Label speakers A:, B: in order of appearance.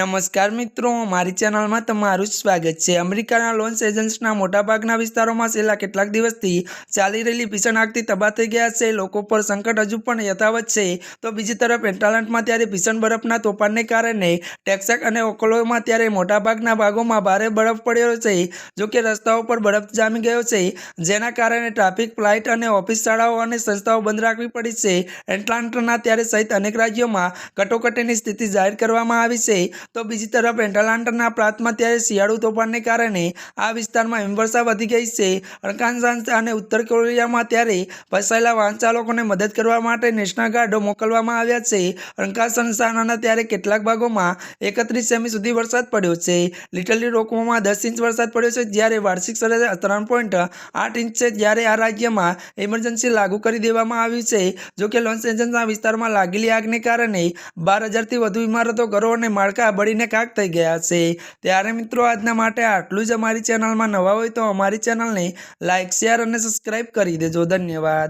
A: નમસ્કાર મિત્રો, મારી ચેનલમાં તમારું સ્વાગત છે। અમેરિકાના લોસ એન્જલસના મોટાભાગના વિસ્તારોમાં છેલ્લા કેટલાક દિવસથી ચાલી રહેલી ભીષણ આગથી તબાહ થઈ ગયા છે। લોકો પર સંકટ હજુ પણ યથાવત છે તો બીજી તરફ એટલાન્ટામાં ત્યારે ભીષણ બરફના તોફાનને કારણે ટેક્સાસ અને ઓકલાહોમામાં ત્યારે મોટાભાગના ભાગોમાં ભારે બરફ પડ્યો છે। જોકે રસ્તાઓ પર બરફ જામી ગયો છે, જેના કારણે ટ્રાફિક, ફ્લાઇટ અને ઓફિસ, શાળાઓ અને સંસ્થાઓ બંધ રાખવી પડી છે। એટલાન્ટાના ત્યારે સહિત અનેક રાજ્યોમાં કટોકટીની સ્થિતિ જાહેર કરવામાં આવી છે। તો બીજી તરફ એટલાન્ટાના પ્રાંતમાં ત્યારે શિયાળુ તોફાનને કારણે આ વિસ્તારમાં હિમવર્ષા વધી ગઈ છે। અરકાન્સાસ અને ઉત્તર કેરોલિનામાં ત્યારે ફસાયેલા વાહન ચાલકોને મદદ કરવા માટે નેશનલ ગાર્ડો મોકલવામાં આવ્યા છે। અરકાન્સાસના ત્યારે કેટલાક ભાગોમાં 31 સેમી સુધી વરસાદ પડ્યો છે। લિટલ રોકમાં 10 ઇંચ વરસાદ પડ્યો છે, જ્યારે વાર્ષિક સરેરાશ 3.8 ઇંચ છે। જ્યારે આ રાજ્યમાં ઇમરજન્સી લાગુ કરી દેવામાં આવ્યું છે। જોકે લોસ એન્જલસના વિસ્તારમાં લાગેલી આગને કારણે 12,000થી વધુ ઇમારતો, ઘરો અને માળખાં બળીને ખાખ થઈ ગયા છે। ત્યારે મિત્રો, આજના માટે આટલું જ। અમારી ચેનલમાં નવા હોય તો અમારી ચેનલને લાઇક, શેર અને સબસ્ક્રાઇબ કરી દેજો। ધન્યવાદ।